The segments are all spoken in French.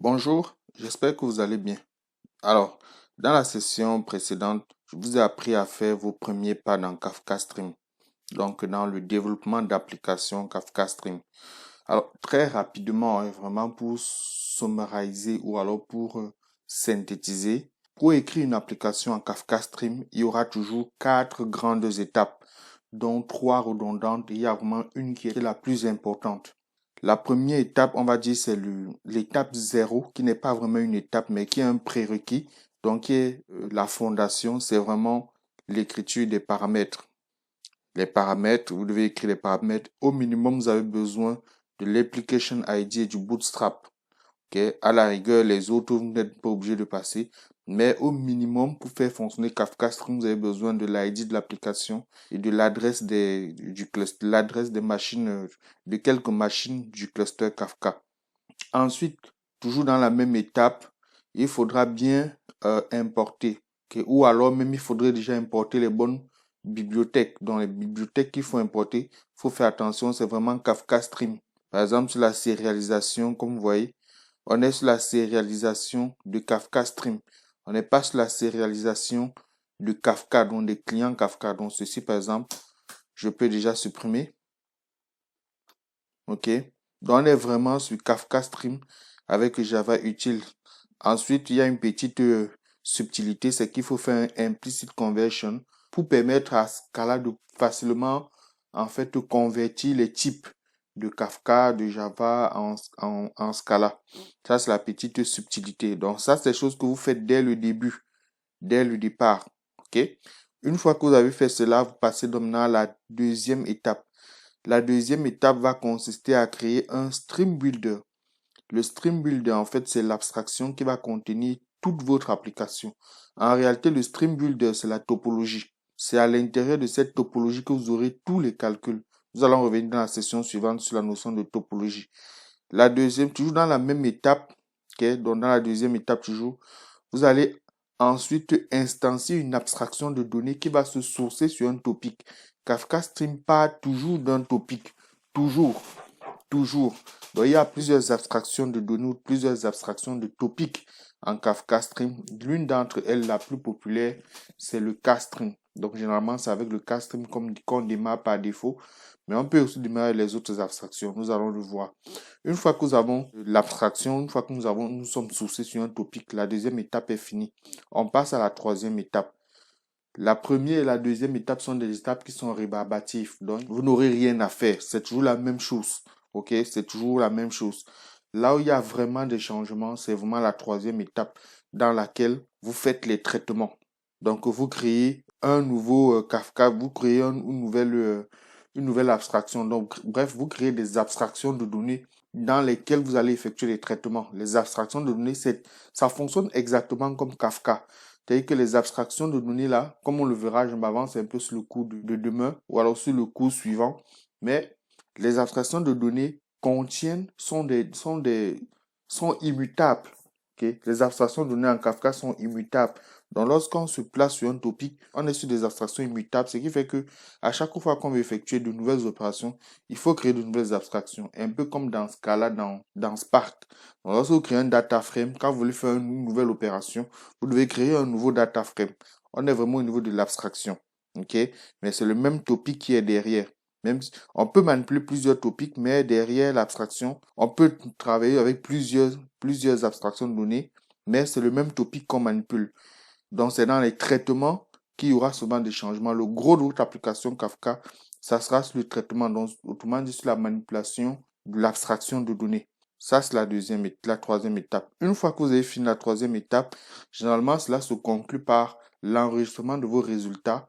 Bonjour, j'espère que vous allez bien. Alors, dans la session précédente, je vous ai appris à faire vos premiers pas dans Kafka Stream, donc dans le développement d'applications Kafka Stream. Alors, très rapidement, vraiment pour summariser ou alors pour synthétiser, pour écrire une application en Kafka Stream, il y aura toujours quatre grandes étapes, dont trois redondantes. Il y a vraiment une qui est la plus importante. La première étape, on va dire, c'est l'étape zéro, qui n'est pas vraiment une étape, mais qui est un prérequis. Donc, qui est la fondation, c'est vraiment l'écriture des paramètres. Les paramètres, vous devez écrire les paramètres. Au minimum, vous avez besoin de l'application ID et du bootstrap. Okay? À la rigueur, les autres, vous n'êtes pas obligé de passer. Mais au minimum, pour faire fonctionner Kafka Stream, vous avez besoin de l'ID de l'application et de l'adresse du cluster, l'adresse des machines, de quelques machines du cluster Kafka. Ensuite, toujours dans la même étape, il faudra bien importer. Okay? Ou alors même, il faudrait déjà importer les bonnes bibliothèques. Dans les bibliothèques qu'il faut importer, il faut faire attention, c'est vraiment Kafka Stream. Par exemple, sur la sérialisation, comme vous voyez, on est sur la sérialisation de Kafka Stream. On n'est pas sur la sérialisation de Kafka, donc des clients Kafka. Donc ceci, par exemple, je peux déjà supprimer. OK. Donc on est vraiment sur Kafka Stream avec Java utile. Ensuite, il y a une petite subtilité, c'est qu'il faut faire un implicit conversion pour permettre à Scala de facilement en fait convertir les types de Kafka, de Java en Scala. Ça, c'est la petite subtilité. Donc ça, c'est des choses que vous faites dès le début, dès le départ. OK? Une fois que vous avez fait cela, vous passez maintenant à la deuxième étape. La deuxième étape va consister à créer un stream builder. Le stream builder, en fait, c'est l'abstraction qui va contenir toute votre application. En réalité, le stream builder, c'est la topologie. C'est à l'intérieur de cette topologie que vous aurez tous les calculs. Nous allons revenir dans la session suivante sur la notion de topologie. La deuxième, toujours dans la même étape, okay, donc dans la deuxième étape toujours, vous allez ensuite instancier une abstraction de données qui va se sourcer sur un topic. Kafka Stream part toujours d'un topic. Toujours. Toujours. Donc, il y a plusieurs abstractions de données, plusieurs abstractions de topics en Kafka Stream. L'une d'entre elles, la plus populaire, c'est le K-Stream. Donc, généralement, c'est avec le K-Stream qu'on démarre par défaut. Mais on peut aussi démarrer les autres abstractions. Nous allons le voir. Une fois que nous avons l'abstraction, une fois que nous sommes sourcés sur un topic, la deuxième étape est finie. On passe à la troisième étape. La première et la deuxième étape sont des étapes qui sont rébarbatives. Donc, vous n'aurez rien à faire. C'est toujours la même chose. OK? C'est toujours la même chose. Là où il y a vraiment des changements, c'est vraiment la troisième étape dans laquelle vous faites les traitements. Donc, vous créez un nouveau Kafka, vous créez une nouvelle abstraction. Donc, bref, vous créez des abstractions de données dans lesquelles vous allez effectuer les traitements. Les abstractions de données, ça fonctionne exactement comme Kafka. C'est-à-dire que les abstractions de données là, comme on le verra, je m'avance un peu sur le cours de demain ou alors sur le cours suivant, mais les abstractions de données sont immutables. Okay? Les abstractions de données en Kafka sont immutables. Donc, lorsqu'on se place sur un topic, on est sur des abstractions immutables, ce qui fait que à chaque fois qu'on veut effectuer de nouvelles opérations, il faut créer de nouvelles abstractions, un peu comme dans Scala, dans Spark. Donc, lorsque vous créez un data frame, quand vous voulez faire une nouvelle opération, vous devez créer un nouveau data frame. On est vraiment au niveau de l'abstraction. Okay? Mais c'est le même topic qui est derrière. Même si on peut manipuler plusieurs topics, mais derrière l'abstraction, on peut travailler avec plusieurs abstractions de données, mais c'est le même topic qu'on manipule. Donc, c'est dans les traitements qu'il y aura souvent des changements. Le gros de votre application Kafka, ça sera sur le traitement, donc autrement dit sur la manipulation de l'abstraction de données. Ça, c'est la troisième étape. Une fois que vous avez fini la troisième étape, généralement, cela se conclut par l'enregistrement de vos résultats,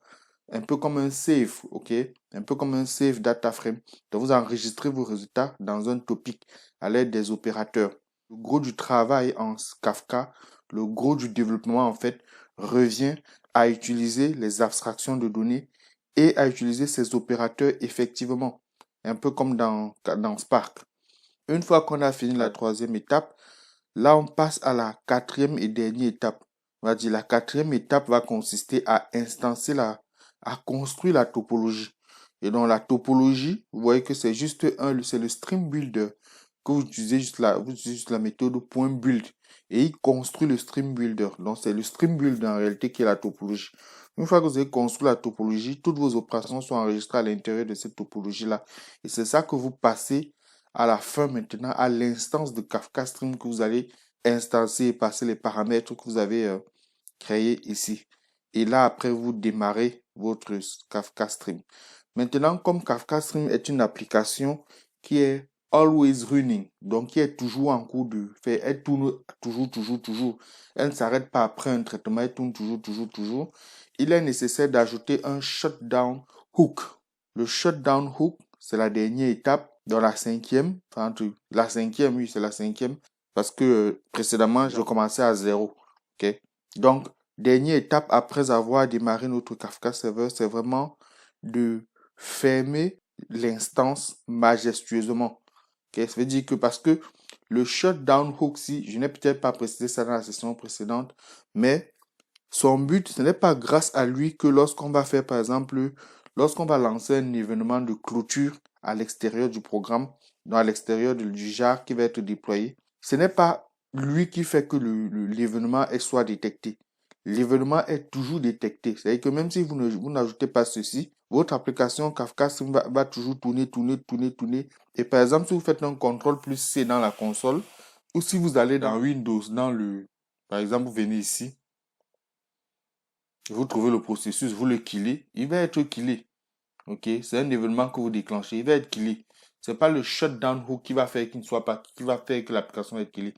un peu comme un save, ok? Un peu comme un save data frame. Donc, vous enregistrez vos résultats dans un topic à l'aide des opérateurs. Le gros du travail en Kafka, le gros du développement, en fait, revient à utiliser les abstractions de données et à utiliser ces opérateurs effectivement, un peu comme dans Spark. Une fois qu'on a fini la troisième étape, là, on passe à la quatrième et dernière étape. On va dire la quatrième étape va consister à à construire la topologie. Et dans la topologie, vous voyez que c'est le stream builder que vous utilisez juste la méthode .build et il construit le stream builder. Donc, c'est le stream builder en réalité qui est la topologie. Une fois que vous avez construit la topologie, toutes vos opérations sont enregistrées à l'intérieur de cette topologie-là. Et c'est ça que vous passez à la fin maintenant à l'instance de Kafka Stream que vous allez instancier et passer les paramètres que vous avez créés ici. Et là, après, vous démarrez votre Kafka Stream. Maintenant, comme Kafka Stream est une application qui est always running, donc qui est toujours en cours de faire, elle tourne toujours. Elle ne s'arrête pas après un traitement, elle tourne toujours. Il est nécessaire d'ajouter un shutdown hook. Le shutdown hook, c'est la dernière étape dans la cinquième, enfin, la cinquième, oui, c'est la cinquième, parce que précédemment, je commençais à 0. Ok? Donc, dernière étape après avoir démarré notre Kafka Server, c'est vraiment de fermer l'instance majestueusement. Okay? Ça veut dire que parce que le shutdown hook, si je n'ai peut-être pas précisé ça dans la session précédente, mais son but, ce n'est pas grâce à lui que lorsqu'on va faire, par exemple, lorsqu'on va lancer un événement de clôture à l'extérieur du programme, à l'extérieur du jar qui va être déployé, ce n'est pas lui qui fait que l'événement soit détecté. L'événement est toujours détecté. C'est-à-dire que même si vous n'ajoutez pas ceci, votre application Kafka Stream va toujours tourner. Et par exemple, si vous faites un contrôle plus C dans la console, ou si vous allez dans Windows, par exemple, vous venez ici, vous trouvez le processus, vous le killez, il va être killé. Ok, c'est un événement que vous déclenchez, il va être killé. C'est pas le shutdown hook qui va faire qu'il ne soit pas, qui va faire que l'application est killée.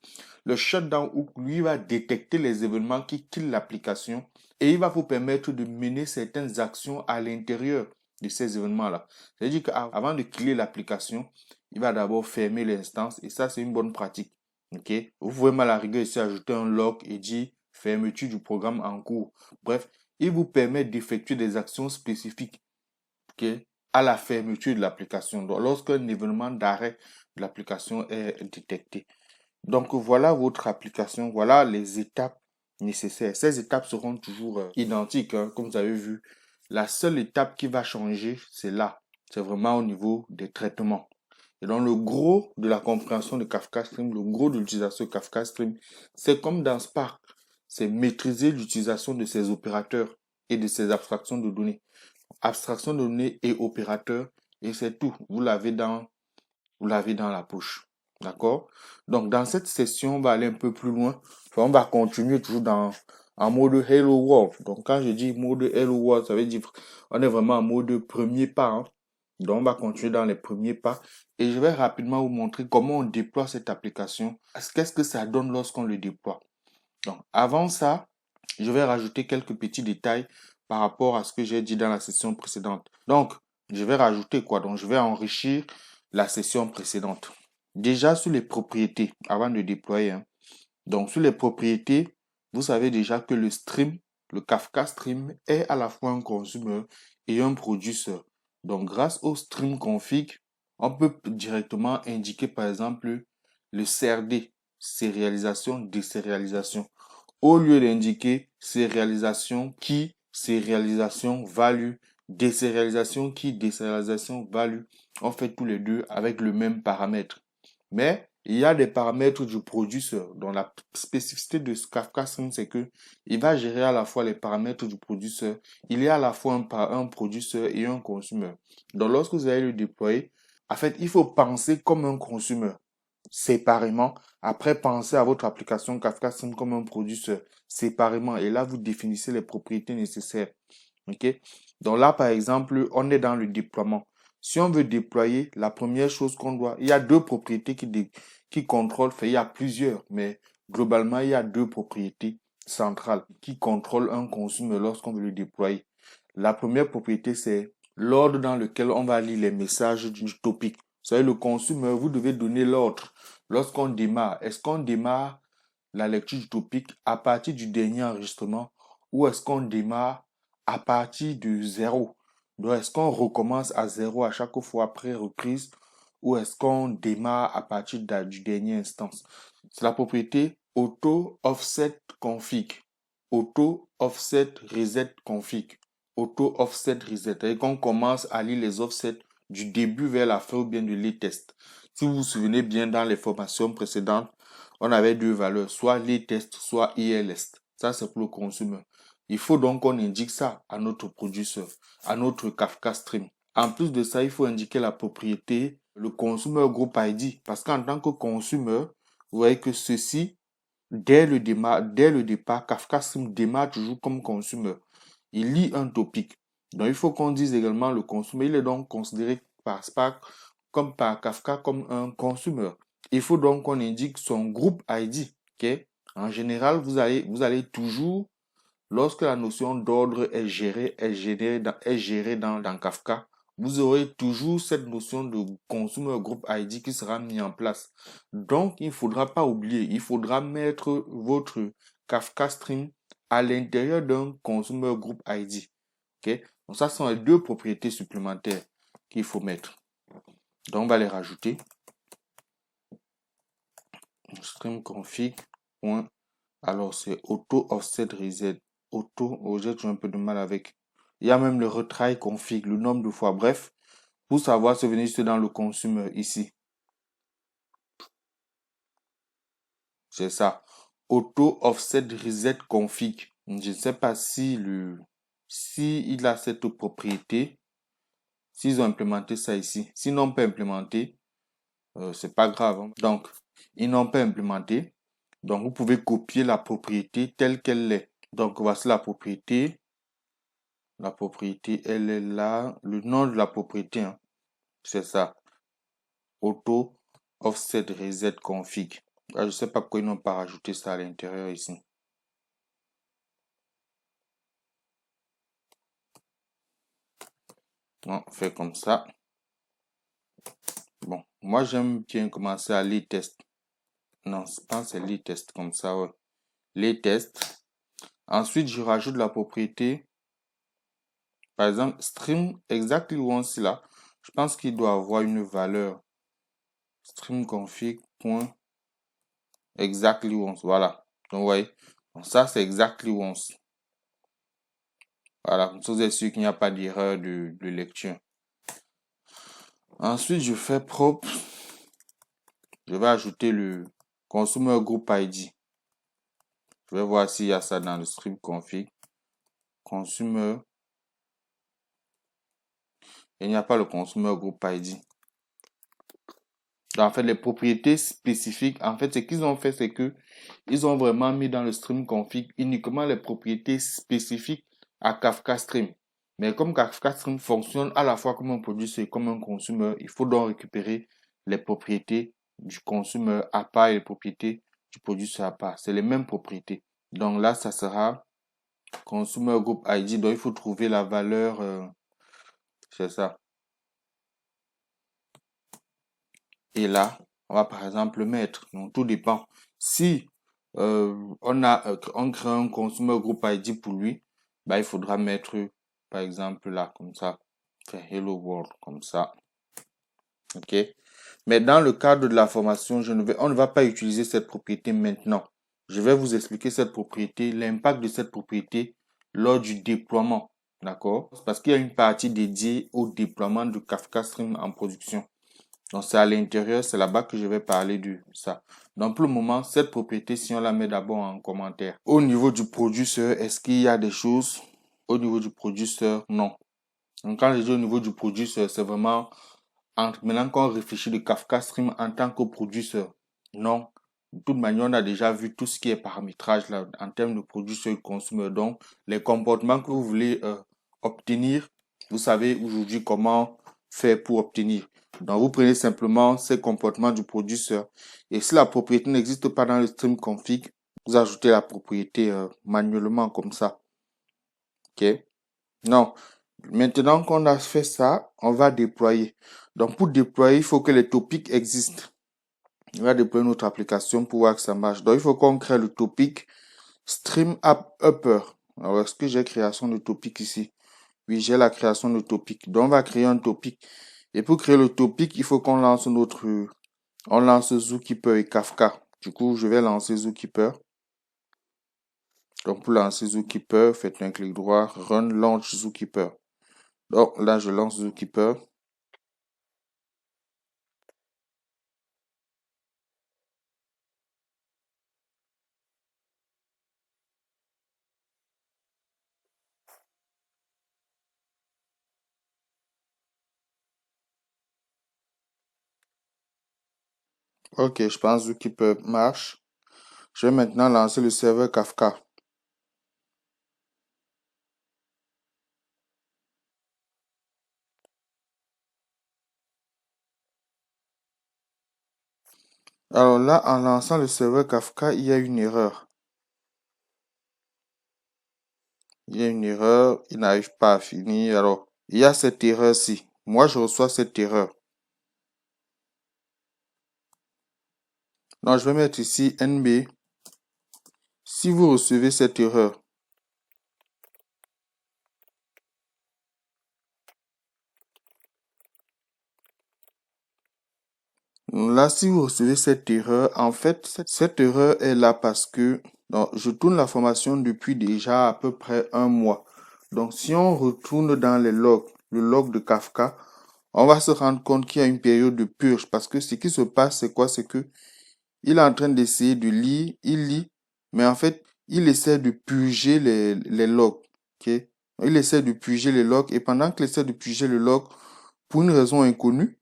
Le shutdown hook, lui, va détecter les événements qui killent l'application et il va vous permettre de mener certaines actions à l'intérieur de ces événements-là. C'est-à-dire qu'avant de killer l'application, il va d'abord fermer l'instance et ça, c'est une bonne pratique. Ok, vous pouvez mal à la rigueur ici ajouter un log et dire fermeture du programme en cours. Bref, il vous permet d'effectuer des actions spécifiques, okay, à la fermeture de l'application. Donc, lorsqu'un événement d'arrêt de l'application est détecté. Donc, voilà votre application. Voilà les étapes nécessaires. Ces étapes seront toujours identiques, hein, comme vous avez vu. La seule étape qui va changer, c'est là. C'est vraiment au niveau des traitements. Et donc, le gros de la compréhension de Kafka Stream, le gros de l'utilisation de Kafka Stream, c'est comme dans Spark. C'est maîtriser l'utilisation de ces opérateurs et de ces abstractions de données. Abstraction de données et opérateurs, et c'est tout. Vous l'avez dans la poche. D'accord? Donc, dans cette session, on va aller un peu plus loin. Enfin, on va continuer toujours en mode Hello World. Donc, quand je dis mode Hello World, ça veut dire on est vraiment en mode premier pas. Hein. Donc, on va continuer dans les premiers pas. Et je vais rapidement vous montrer comment on déploie cette application. Qu'est-ce que ça donne lorsqu'on le déploie? Donc, avant ça, je vais rajouter quelques petits détails par rapport à ce que j'ai dit dans la session précédente. Donc, je vais rajouter quoi? Donc, je vais enrichir la session précédente. Déjà, sur les propriétés, avant de déployer. Hein. Donc, sur les propriétés, vous savez déjà que le stream, le Kafka Stream, est à la fois un consommateur et un producteur. Donc, grâce au stream config, on peut directement indiquer, par exemple, le CRD, sérialisation, désérialisation. Au lieu d'indiquer sérialisation qui, sérialisation, value, désérialisation qui, désérialisation, value, on fait tous les deux avec le même paramètre. Mais il y a des paramètres du producteur. Donc la spécificité de Kafka Stream, c'est que il va gérer à la fois les paramètres du producteur. Il y a à la fois un producteur et un consommateur. Donc lorsque vous allez le déployer, en fait, il faut penser comme un consommateur séparément. Après, pensez à votre application Kafka Stream comme un producteur séparément. Et là, vous définissez les propriétés nécessaires. OK? Donc là, par exemple, on est dans le déploiement. Si on veut déployer, la première chose qu'on doit... Il y a deux propriétés qui contrôlent. Enfin, il y a plusieurs, mais globalement, il y a deux propriétés centrales qui contrôlent un consommateur lorsqu'on veut le déployer. La première propriété, c'est l'ordre dans lequel on va lire les messages du topic. Vous savez, le consommateur, vous devez donner l'ordre. Lorsqu'on démarre, est-ce qu'on démarre la lecture du topic à partir du dernier enregistrement ou est-ce qu'on démarre à partir de 0? Donc, est-ce qu'on recommence à 0 à chaque fois après reprise ou est-ce qu'on démarre à partir du dernier instance? C'est la propriété auto offset config, auto offset reset config, auto offset reset. Et qu'on commence à lire les offsets du début vers la fin ou bien de les tests. Si vous vous souvenez bien, dans les formations précédentes, on avait deux valeurs, soit latest, soit ILS. Ça, c'est pour le consommateur. Il faut donc qu'on indique ça à notre producteur, à notre Kafka Stream. En plus de ça, il faut indiquer la propriété, le Consumer Group ID. Parce qu'en tant que consommateur, vous voyez que ceci, dès le départ, Kafka Stream démarre toujours comme consommateur. Il lit un topic. Donc, il faut qu'on dise également le consommateur. Il est donc considéré par Spark comme par Kafka comme un consommateur. Il faut donc qu'on indique son groupe ID. Okay? En général, vous allez toujours, lorsque la notion d'ordre est gérée dans Kafka, vous aurez toujours cette notion de consumer group ID qui sera mis en place. Donc, il ne faudra pas oublier, il faudra mettre votre Kafka Stream à l'intérieur d'un consumer group ID. Okay? Donc, ça sont les deux propriétés supplémentaires qu'il faut mettre. Donc, on va les rajouter. Stream config. Alors, c'est auto offset reset. J'ai un peu de mal avec. Il y a même le retry config, le nombre de fois. Bref, pour savoir, c'est venir juste dans le consumer ici. C'est ça. Auto offset reset config. Je ne sais pas si il a cette propriété. S'ils ont implémenté ça ici. S'ils n'ont pas implémenté, c'est pas grave. Hein. Donc, ils n'ont pas implémenté. Donc, vous pouvez copier la propriété telle qu'elle est. Donc, voici la propriété. La propriété, elle est là. Le nom de la propriété, hein, c'est ça. Auto offset reset config. Ah, je ne sais pas pourquoi ils n'ont pas rajouté ça à l'intérieur ici. On fait comme ça. Bon, moi j'aime bien commencer à les test. Non, je pense que c'est les tests comme ça, ouais. Les tests. Ensuite, je rajoute la propriété. Par exemple, stream exactly once là. Je pense qu'il doit avoir une valeur. Stream config. Exactly once. Voilà. Donc, vous voyez. Donc, ça, c'est exactly once. Voilà. Comme ça, vous êtes sûr qu'il n'y a pas d'erreur de lecture. Ensuite, je fais propre. Je vais ajouter le consumer group ID. Je vais voir s'il y a ça dans le stream config. Consumer. Il n'y a pas le consumer group ID. Donc, en fait, les propriétés spécifiques, en fait, ce qu'ils ont fait, c'est que ils ont vraiment mis dans le stream config uniquement les propriétés spécifiques à Kafka Stream. Mais comme Kafka Stream fonctionne à la fois comme un produit et comme un consommateur, il faut donc récupérer les propriétés du consommateur à part et les propriétés du produit à part. C'est les mêmes propriétés. Donc là, ça sera consumer group ID. Donc il faut trouver la valeur, c'est ça. Et là, on va par exemple mettre, donc tout dépend. Si on crée un consumer group ID pour lui, bah, il faudra mettre par exemple là, comme ça, faire hello world, comme ça. OK. Mais dans le cadre de la formation, on ne va pas utiliser cette propriété maintenant. Je vais vous expliquer cette propriété, l'impact de cette propriété lors du déploiement. D'accord? Parce qu'il y a une partie dédiée au déploiement de Kafka Stream en production. Donc, c'est à l'intérieur, c'est là-bas que je vais parler de ça. Donc, pour le moment, cette propriété, si on la met d'abord en commentaire. Au niveau du producteur, est-ce qu'il y a des choses? Au niveau du producteur, non. Donc, quand je dis au niveau du producteur, c'est vraiment maintenant qu'on réfléchit de Kafka Stream en tant que producteur. Non. De toute manière, on a déjà vu tout ce qui est paramétrage là, en termes de producteur et consommateur. Donc, les comportements que vous voulez obtenir, vous savez aujourd'hui comment faire pour obtenir. Donc, vous prenez simplement ces comportements du producteur. Et si la propriété n'existe pas dans le stream config, vous ajoutez la propriété manuellement comme ça. OK? Non. Maintenant qu'on a fait ça, on va déployer. Donc, pour déployer, il faut que les topics existent. On va déployer notre application pour voir que ça marche. Donc, il faut qu'on crée le topic Stream App Upper. Alors, est-ce que j'ai création de topic ici? Oui, j'ai la création de topic. Donc, on va créer un topic. Et pour créer le topic, il faut qu'on lance on lance Zookeeper et Kafka. Du coup, je vais lancer Zookeeper. Donc, pour lancer Zookeeper, faites un clic droit, Run Launch Zookeeper. Donc, là, je lance Zookeeper. Ok, je pense Zookeeper marche. Je vais maintenant lancer le serveur Kafka. Alors là, en lançant le serveur Kafka, il y a une erreur. Il y a une erreur, il n'arrive pas à finir. Alors, il y a cette erreur-ci. Moi, je reçois cette erreur. Donc, je vais mettre ici NB. Si vous recevez cette erreur, là, si vous recevez cette erreur, en fait, cette erreur est là parce que donc, je tourne la formation depuis déjà à peu près un mois. Donc, si on retourne dans les logs, le log de Kafka, on va se rendre compte qu'il y a une période de purge parce que ce qui se passe, c'est quoi? C'est que il est en train d'essayer de lire, il lit, mais en fait, il essaie de purger les logs. Ok? Il essaie de purger les logs et pendant qu'il essaie de purger le log, pour une raison inconnue,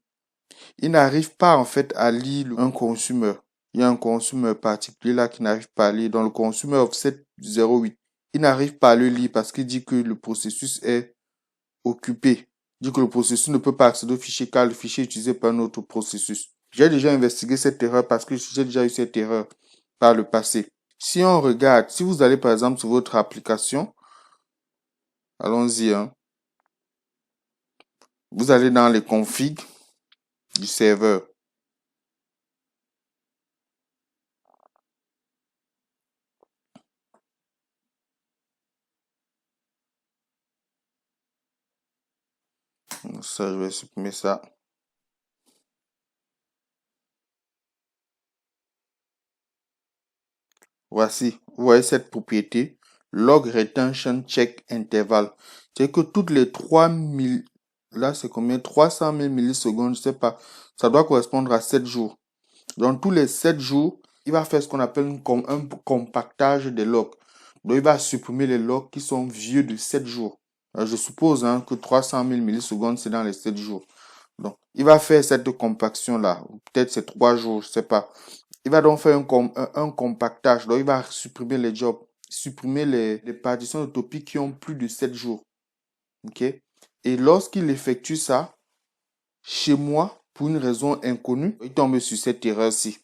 il n'arrive pas en fait à lire un consumer. Il y a un consumer particulier là qui n'arrive pas à lire. Dans le consumer offset 08, il n'arrive pas à le lire parce qu'il dit que le processus est occupé. Il dit que le processus ne peut pas accéder au fichier car le fichier est utilisé par un autre processus. J'ai déjà investigué cette erreur parce que j'ai déjà eu cette erreur par le passé. Si on regarde, si vous allez par exemple sur votre application, allons-y, hein, vous allez dans les configs du serveur. Ça, je vais supprimer ça. Voici, vous voyez cette propriété, log retention check interval. C'est que toutes les 3000, là c'est combien? 300 000 millisecondes, je sais pas. Ça doit correspondre à 7 jours. Donc tous les 7 jours, il va faire ce qu'on appelle un compactage des logs. Donc il va supprimer les logs qui sont vieux de 7 jours. Je suppose hein, que 300 000 millisecondes, c'est dans les 7 jours. Donc il va faire cette compaction-là. Peut-être c'est 3 jours, je sais pas. Il va donc faire un compactage. Donc, il va supprimer les jobs, supprimer les partitions de topics qui ont plus de 7 jours. OK? Et lorsqu'il effectue ça, chez moi, pour une raison inconnue, il tombe sur cette erreur-ci.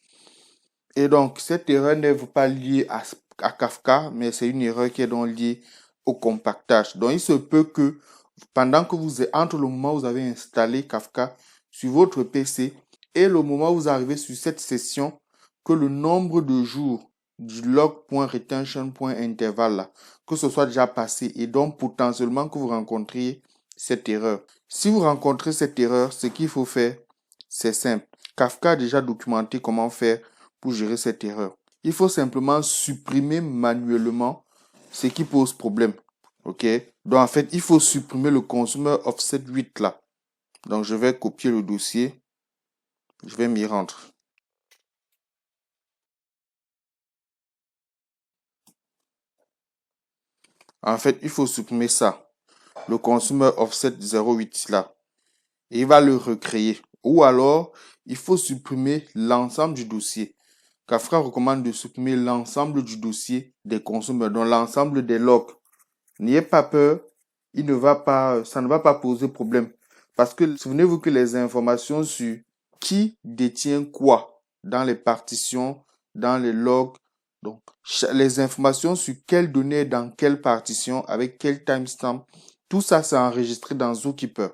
Et donc, cette erreur n'est pas liée à Kafka, mais c'est une erreur qui est donc liée au compactage. Donc, il se peut que pendant que vous êtes, entre le moment où vous avez installé Kafka sur votre PC et le moment où vous arrivez sur cette session, que le nombre de jours du log.retention.interval là, que ce soit déjà passé et donc potentiellement que vous rencontriez cette erreur. Si vous rencontrez cette erreur, ce qu'il faut faire, c'est simple. Kafka a déjà documenté comment faire pour gérer cette erreur. Il faut simplement supprimer manuellement ce qui pose problème. OK? Donc, en fait, il faut supprimer le consumer offset 8 là. Donc, je vais copier le dossier. Je vais m'y rendre. En fait, il faut supprimer ça. Le consumer offset 08 là. Et il va le recréer. Ou alors, il faut supprimer l'ensemble du dossier. Kafka recommande de supprimer l'ensemble du dossier des consommateurs, donc l'ensemble des logs. N'ayez pas peur, ça ne va pas poser problème. Parce que souvenez-vous que les informations sur qui détient quoi dans les partitions, dans les logs, donc les informations sur quelle donnée dans quelle partition, avec quel timestamp, tout ça c'est enregistré dans Zookeeper.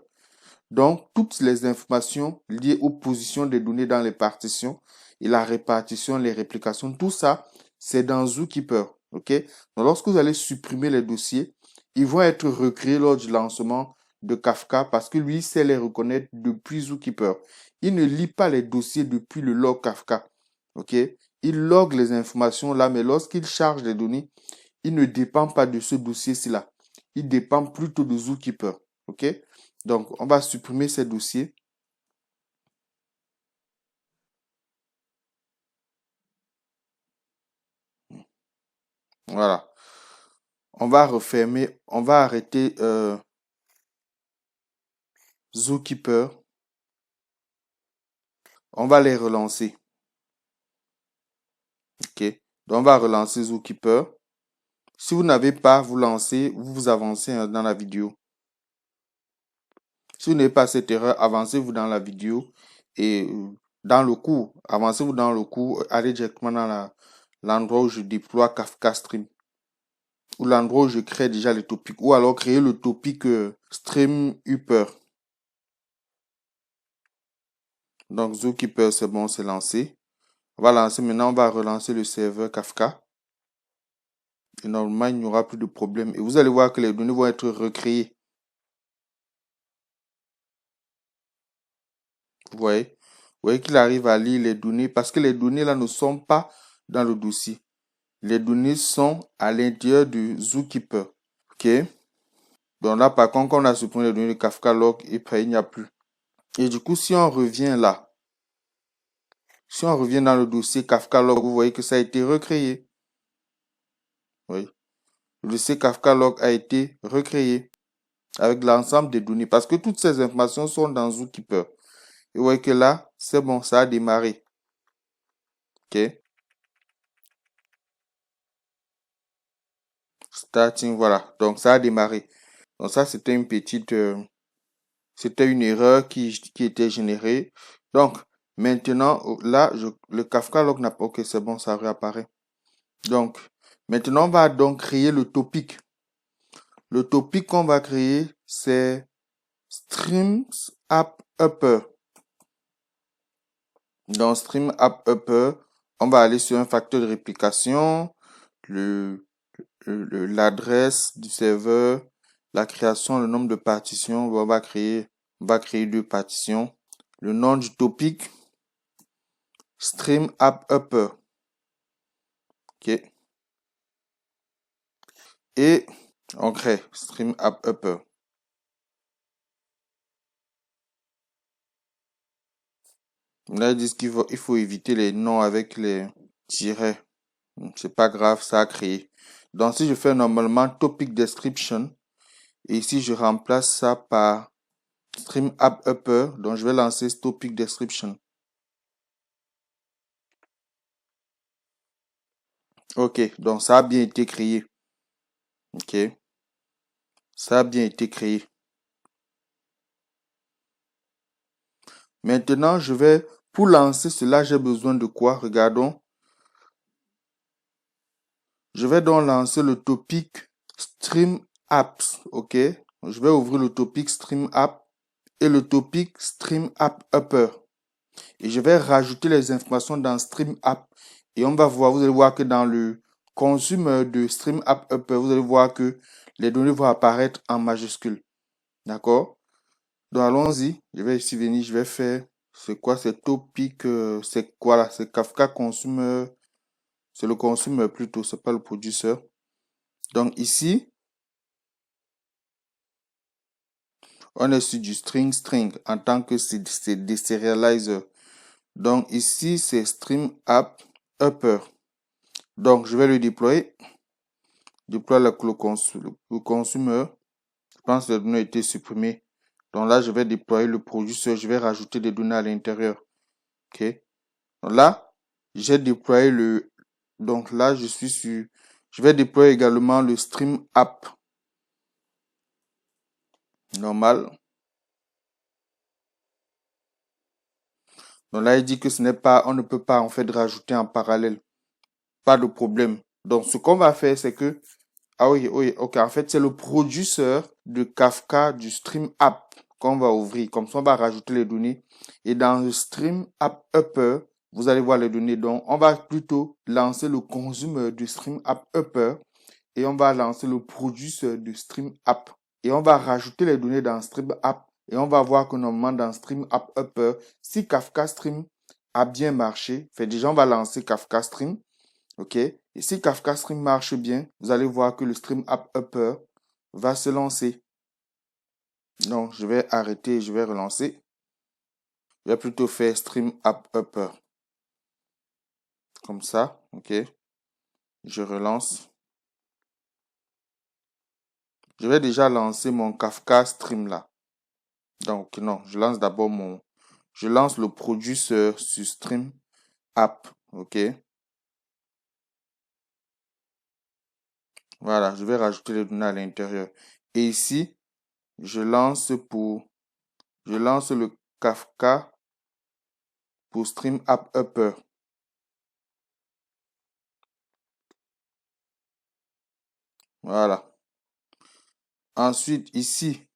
Donc, toutes les informations liées aux positions des données dans les partitions et la répartition, les réplications, tout ça, c'est dans Zookeeper. OK? Donc, lorsque vous allez supprimer les dossiers, ils vont être recréés lors du lancement de Kafka parce que lui, il sait les reconnaître depuis Zookeeper. Il ne lit pas les dossiers depuis le log Kafka. OK? Il log les informations là, mais lorsqu'il charge les données, il ne dépend pas de ce dossier-ci là. Il dépend plutôt de Zookeeper. OK? Donc, on va supprimer ces dossiers. Voilà. On va refermer, on va arrêter Zookeeper. On va les relancer. OK. Donc, on va relancer Zookeeper. Si vous n'avez pas, vous lancez, vous avancez dans la vidéo. Si vous n'avez pas cette erreur, avancez-vous dans la vidéo et dans le cours, avancez-vous dans le cours, allez directement dans l'endroit où je déploie Kafka Stream ou l'endroit où je crée déjà le topic ou alors créer le topic Stream Upper. Donc Zookeeper, c'est bon, c'est lancé. On va lancer maintenant, on va relancer le serveur Kafka. Et normalement, il n'y aura plus de problème. Et vous allez voir que les données vont être recréées. Vous voyez qu'il arrive à lire les données parce que les données là ne sont pas dans le dossier. Les données sont à l'intérieur du Zookeeper. OK? Donc là, par contre, quand on a supprimé les données de Kafka log, et puis il n'y a plus. Et du coup, si on revient là, si on revient dans le dossier Kafka log, vous voyez que ça a été recréé. Oui. Le dossier Kafka log a été recréé avec l'ensemble des données parce que toutes ces informations sont dans Zookeeper. Et vous voyez que là, c'est bon, ça a démarré. OK? Starting, voilà. Donc, ça a démarré. Donc, ça, c'était une petite... c'était une erreur qui était générée. Donc, maintenant, là, le Kafka log n'a pas... Ok, c'est bon, ça réapparaît. Donc, maintenant, on va donc créer le topic. Le topic qu'on va créer, c'est Streams App Upper. Dans Stream App Upper, on va aller sur un facteur de réplication, l'adresse du serveur, la création, le nombre de partitions. On va créer 2 partitions. Le nom du topic, Stream App Upper. OK. Et on crée Stream App Upper. Là, ils disent qu'il faut éviter les noms avec les tirets. C'est pas grave, ça a créé. Donc, si je fais normalement Topic Description, et ici, je remplace ça par Stream App Upper, donc je vais lancer ce Topic Description. OK, donc ça a bien été créé. OK, ça a bien été créé. Maintenant, pour lancer cela, j'ai besoin de quoi? Regardons. Je vais donc lancer le topic Stream Apps. OK, je vais ouvrir le topic Stream App et le topic Stream App Upper. Et je vais rajouter les informations dans Stream App. Et on va voir, vous allez voir que dans le consumer de Stream App Upper, vous allez voir que les données vont apparaître en majuscule. D'accord? Donc allons-y. Je vais ici venir, je vais faire, c'est quoi, c'est topic, c'est quoi là? C'est Kafka Consumer, c'est le consumer plutôt, c'est pas le producer. Donc ici, on est sur du string en tant que c'est deserializer. Donc ici, c'est Stream App Upper. Donc je vais le déployer. Déploie le consumer. Je pense que les données ont été supprimées. Donc là, je vais déployer le producer. Je vais rajouter des données à l'intérieur. OK. Donc là, j'ai déployé le... Donc là, je suis sur... Je vais déployer également le Stream App. Normal. Donc là, il dit que ce n'est pas... On ne peut pas en fait rajouter en parallèle. Pas de problème. Donc ce qu'on va faire, c'est que... Ah oui, oui, ok. En fait, c'est le producer de Kafka du Stream App qu'on va ouvrir. Comme ça, on va rajouter les données. Et dans le Stream App Upper, vous allez voir les données. Donc, on va plutôt lancer le consumer du Stream App Upper et on va lancer le producer du Stream App. Et on va rajouter les données dans Stream App et on va voir que normalement dans Stream App Upper, si Kafka Stream a bien marché, fait déjà on va lancer Kafka Stream. OK? Et si Kafka Stream marche bien, vous allez voir que le Stream App Upper va se lancer. Donc, je vais arrêter et je vais relancer. Je vais plutôt faire Stream App Upper. Comme ça, OK? Je relance. Je vais déjà lancer mon Kafka Stream là. Donc, non, je lance d'abord je lance le producer sur Stream App. OK? Voilà, je vais rajouter les données à l'intérieur. Et ici, je lance le Kafka pour Stream App Upper. Voilà. Ensuite, ici,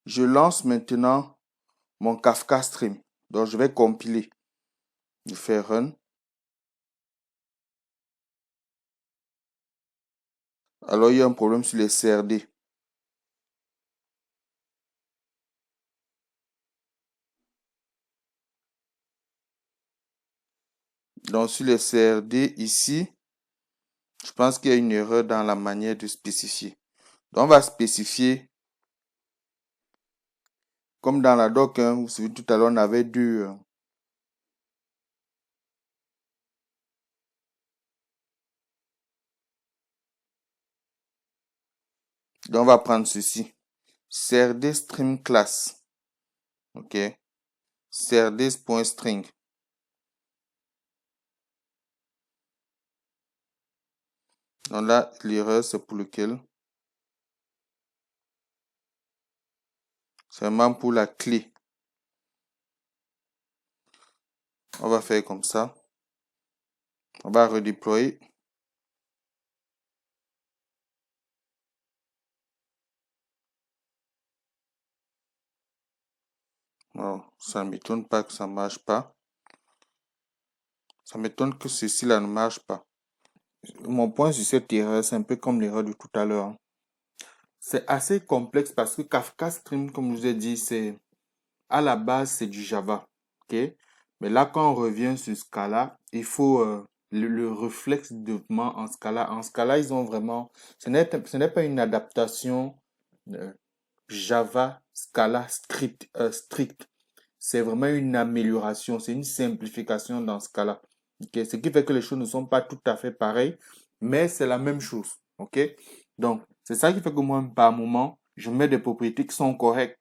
je lance maintenant mon Kafka Stream. Donc, je vais compiler. Je fais Run. Alors, il y a un problème sur les CRD. Donc, sur les CRD, ici, je pense qu'il y a une erreur dans la manière de spécifier. Donc, on va spécifier, comme dans la doc, hein, vous savez, tout à l'heure, on avait deux. Donc, on va prendre ceci. CRD Stream Class. OK. CRD.string. Donc là, l'erreur, c'est pour lequel? C'est vraiment pour la clé. On va faire comme ça. On va redéployer. Oh, ça ne m'étonne pas que ça ne marche pas. Ça m'étonne que ceci-là ne marche pas. Mon point sur cette erreur, c'est un peu comme l'erreur de tout à l'heure. C'est assez complexe parce que Kafka Stream, comme je vous ai dit, c'est à la base, c'est du Java. OK? Mais là, quand on revient sur Scala, il faut le réflexe de développement en Scala. En Scala, ils ont vraiment... Ce n'est pas une adaptation euh, Java Scala strict. C'est vraiment une amélioration, c'est une simplification dans ce cas-là. Ok. Ce qui fait que les choses ne sont pas tout à fait pareilles, mais c'est la même chose. OK? Donc, c'est ça qui fait que moi, par moment, je mets des propriétés qui sont correctes.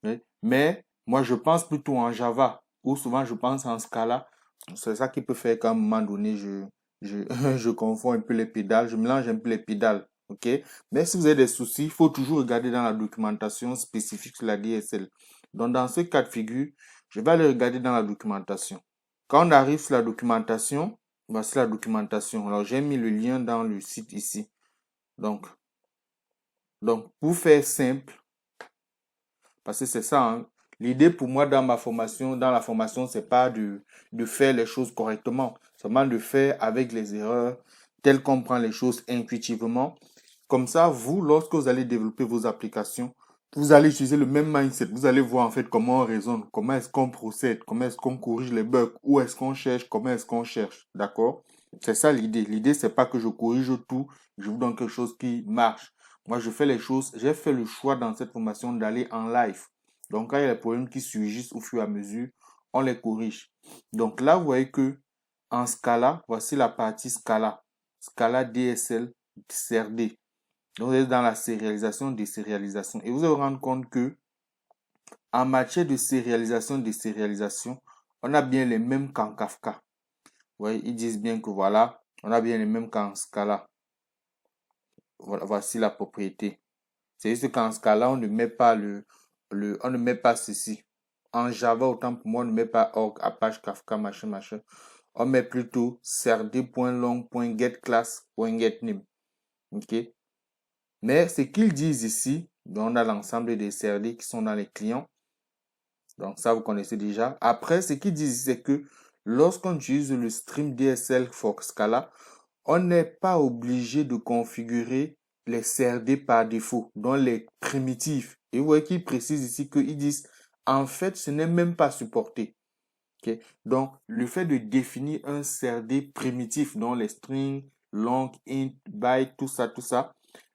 Oui. Mais moi, je pense plutôt en Java, ou souvent je pense en Scala. C'est ça qui peut faire qu'à un moment donné, je, je confonds un peu les pédales, je mélange un peu les pédales. OK? Mais si vous avez des soucis, il faut toujours regarder dans la documentation spécifique sur la DSL. Donc, dans ce cas de figure, je vais aller regarder dans la documentation. Quand on arrive sur la documentation, voici la documentation. Alors, j'ai mis le lien dans le site ici. Donc, pour faire simple, parce que c'est ça, hein. L'idée pour moi dans ma formation, dans la formation, c'est pas de faire les choses correctement, seulement de faire avec les erreurs, telles qu'on prend les choses intuitivement. Comme ça, vous, lorsque vous allez développer vos applications, vous allez utiliser le même mindset. Vous allez voir en fait comment on raisonne, comment est-ce qu'on procède, comment est-ce qu'on corrige les bugs, où est-ce qu'on cherche, comment est-ce qu'on cherche. D'accord? C'est ça l'idée. L'idée, c'est pas que je corrige tout, je vous donne quelque chose qui marche. Moi, je fais les choses, j'ai fait le choix dans cette formation d'aller en live. Donc, quand il y a des problèmes qui surgissent au fur et à mesure, on les corrige. Donc là, vous voyez que en Scala, voici la partie Scala. Scala DSL CRD. Donc, vous êtes dans la sérialisation, désérialisation. Et vous allez vous rendre compte que en matière de sérialisation, désérialisation, on a bien les mêmes qu'en Kafka. Vous voyez, ils disent bien que voilà, on a bien les mêmes qu'en Scala. Voilà, voici la propriété. C'est juste qu'en Scala, on ne met pas on ne met pas ceci. En Java, autant pour moi, on ne met pas org, Apache, Kafka, machin, machin. On met plutôt crd.long.getClass.getName. OK? Mais ce qu'ils disent ici, donc on a l'ensemble des CRD qui sont dans les clients. Donc ça, vous connaissez déjà. Après, ce qu'ils disent, c'est que lorsqu'on utilise le stream DSL for Scala, on n'est pas obligé de configurer les CRD par défaut, donc les primitifs. Et vous voyez qu'ils précisent ici qu'ils disent, en fait, ce n'est même pas supporté. Okay? Donc, le fait de définir un CRD primitif, dont les strings, long, int, byte, tout ça,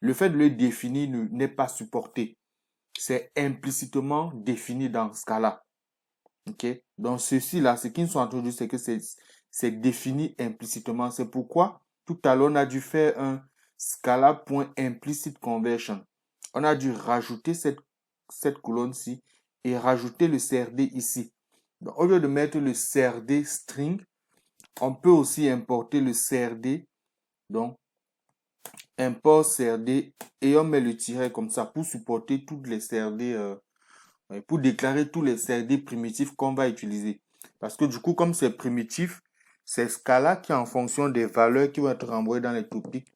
le fait de le définir n'est pas supporté. C'est implicitement défini dans Scala. Okay? Donc, ceci-là, ce qu'ils nous sont en train de dire, c'est que c'est défini implicitement. C'est pourquoi, tout à l'heure, on a dû faire un Scala.implicit conversion. On a dû rajouter cette colonne-ci et rajouter le CRD ici. Donc, au lieu de mettre le CRD string, on peut aussi importer le CRD, donc import CRD et on met le tiret comme ça pour supporter toutes les CRD, pour déclarer tous les CRD primitifs qu'on va utiliser. Parce que du coup, comme c'est primitif, c'est Scala qui, en fonction des valeurs qui vont être renvoyées dans les topics,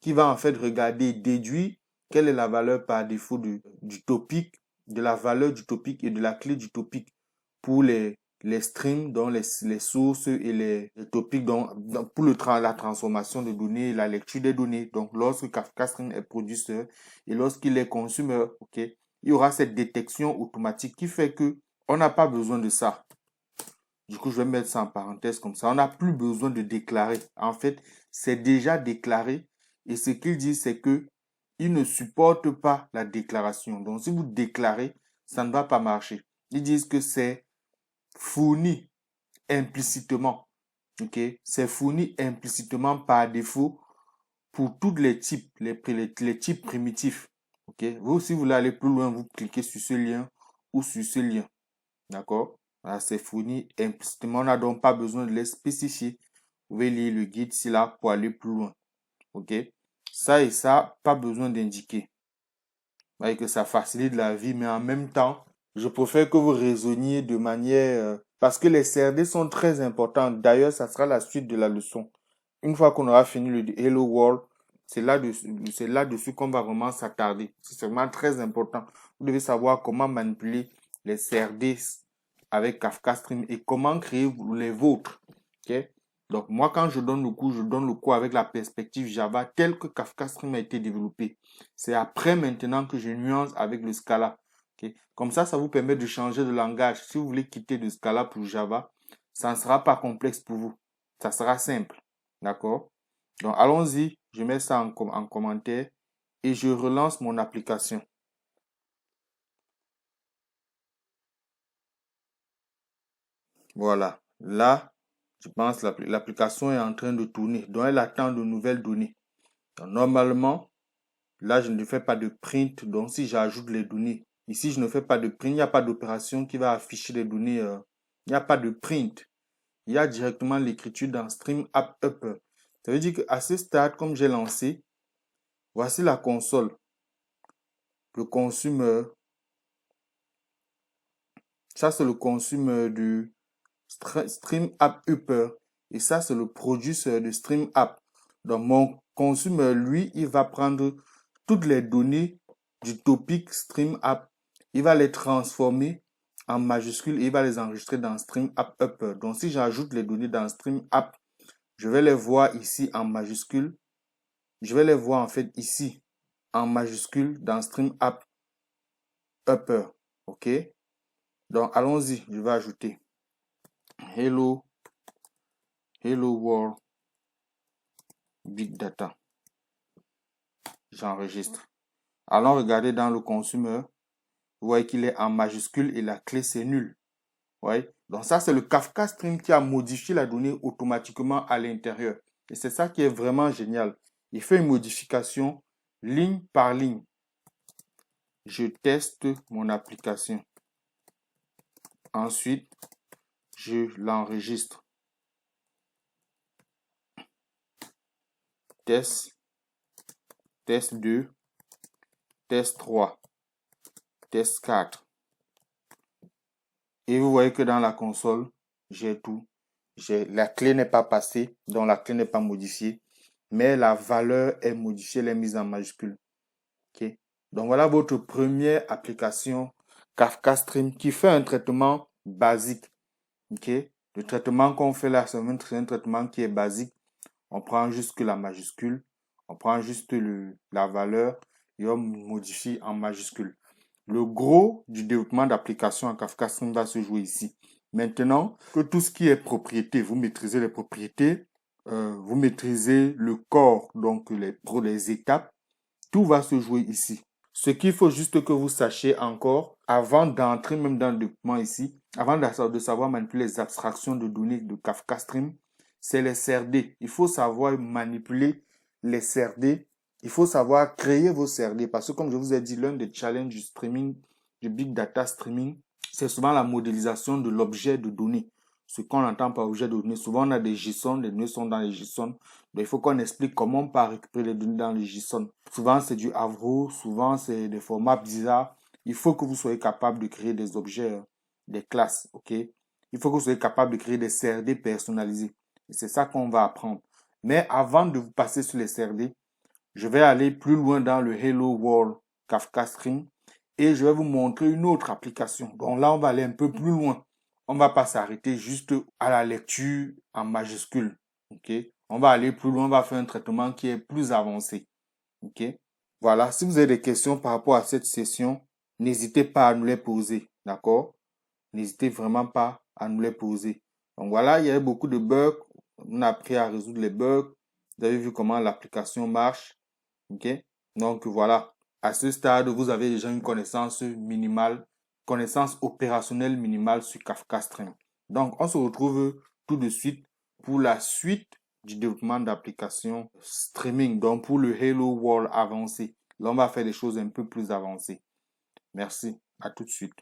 qui va en fait regarder, déduire quelle est la valeur par défaut du topic, de la valeur du topic et de la clé du topic pour les streams, dont les sources et les topics pour la transformation de données, la lecture des données. Donc, lorsque Kafka Stream est producteur et lorsqu'il est consommateur, ok, il y aura cette détection automatique qui fait que on n'a pas besoin de ça. Du coup, je vais mettre ça en parenthèse comme ça. On n'a plus besoin de déclarer. En fait, c'est déjà déclaré. Et ce qu'il dit, c'est que il ne supporte pas la déclaration. Donc, si vous déclarez, ça ne va pas marcher. Ils disent que c'est fourni implicitement. Ok? C'est fourni implicitement par défaut pour tous les types, les types primitifs. Ok? Vous, si vous voulez aller plus loin, vous cliquez sur ce lien ou sur ce lien. D'accord? Voilà, c'est fourni implicitement. On n'a donc pas besoin de les spécifier. Vous pouvez lire le guide ici là pour aller plus loin. Ok? Ça et ça, pas besoin d'indiquer. Vous voyez que ça facilite la vie, mais en même temps, je préfère que vous raisonniez de manière... parce que les CRD sont très importants. D'ailleurs, ça sera la suite de la leçon. Une fois qu'on aura fini le Hello World, c'est là-dessus qu'on va vraiment s'attarder. C'est vraiment très important. Vous devez savoir comment manipuler les CRD avec Kafka Stream et comment créer les vôtres. Okay? Donc, moi, quand je donne le cours avec la perspective Java tel que Kafka Stream a été développé. C'est après maintenant que je nuance avec le Scala. Okay? Comme ça vous permet de changer de langage. Si vous voulez quitter de Scala pour Java, ça ne sera pas complexe pour vous. Ça sera simple. D'accord? Donc, allons-y. Je mets ça en commentaire et je relance mon application. Voilà. Là, je pense que l'application est en train de tourner. Donc, elle attend de nouvelles données. Donc, normalement, là, je ne fais pas de print. Donc, si j'ajoute les données, ici, je ne fais pas de print. Il n'y a pas d'opération qui va afficher les données. Il n'y a pas de print. Il y a directement l'écriture dans Stream App Upper. Ça veut dire qu'à ce stade, comme j'ai lancé, voici la console. Le consumer. Ça, c'est le consumer du Stream App Upper. Et ça, c'est le producer de Stream App. Donc, mon consumer, lui, il va prendre toutes les données du topic Stream App. Il va les transformer en majuscules et il va les enregistrer dans Stream App Upper. Donc, si j'ajoute les données dans Stream App, je vais les voir ici en majuscules. Je vais les voir en fait ici en majuscules dans Stream App Upper. OK? Donc, allons-y. Je vais ajouter Hello World Big Data. J'enregistre. Allons regarder dans le consumer. Vous voyez qu'il est en majuscule et la clé c'est nul. Ouais. Donc ça c'est le Kafka Stream qui a modifié la donnée automatiquement à l'intérieur. Et c'est ça qui est vraiment génial. Il fait une modification ligne par ligne. Je teste mon application. Ensuite, je l'enregistre. Test 2, test 3, test 4. Et vous voyez que dans la console, j'ai tout. La clé n'est pas passée, donc la clé n'est pas modifiée, mais la valeur est modifiée, elle est mise en majuscule. Okay? Donc voilà votre première application Kafka Stream qui fait un traitement basique. Okay? Le traitement qu'on fait là, c'est un traitement qui est basique. On prend juste la majuscule, on prend juste la valeur et on modifie en majuscule. Le gros du développement d'application en Kafka Stream va se jouer ici. Maintenant que tout ce qui est propriété, vous maîtrisez les propriétés, vous maîtrisez le corps, donc les étapes, tout va se jouer ici. Ce qu'il faut juste que vous sachiez encore, avant d'entrer même dans le développement ici, avant de savoir manipuler les abstractions de données de Kafka Stream, c'est les CRD. Il faut savoir manipuler les CRD. Il faut savoir créer vos CRD. Parce que comme je vous ai dit, l'un des challenges du streaming, du big data streaming, c'est souvent la modélisation de l'objet de données. ce qu'on entend par objet de données. Souvent, on a des JSON, les données sont dans les JSON. Donc, il faut qu'on explique comment on peut récupérer les données dans les JSON. Souvent, c'est du Avro, souvent, c'est des formats bizarres. Il faut que vous soyez capable de créer des objets, des classes, ok? Il faut que vous soyez capable de créer des CRD personnalisés. Et c'est ça qu'on va apprendre. Mais avant de vous passer sur les CRD, je vais aller plus loin dans le Hello World Kafka Stream et je vais vous montrer une autre application. Donc là, on va aller un peu plus loin. On ne va pas s'arrêter juste à la lecture en majuscule. Ok? On va aller plus loin, on va faire un traitement qui est plus avancé. Ok? Voilà, si vous avez des questions par rapport à cette session, n'hésitez pas à nous les poser. D'accord? N'hésitez vraiment pas à nous les poser. Donc voilà, il y avait beaucoup de bugs. On a appris à résoudre les bugs. Vous avez vu comment l'application marche. Ok? Donc voilà, à ce stade, vous avez déjà une connaissance minimale, connaissance opérationnelle minimale sur Kafka Stream. Donc on se retrouve tout de suite pour la suite du développement d'applications streaming, donc pour le Hello World avancé. Là, on va faire des choses un peu plus avancées. Merci, à tout de suite.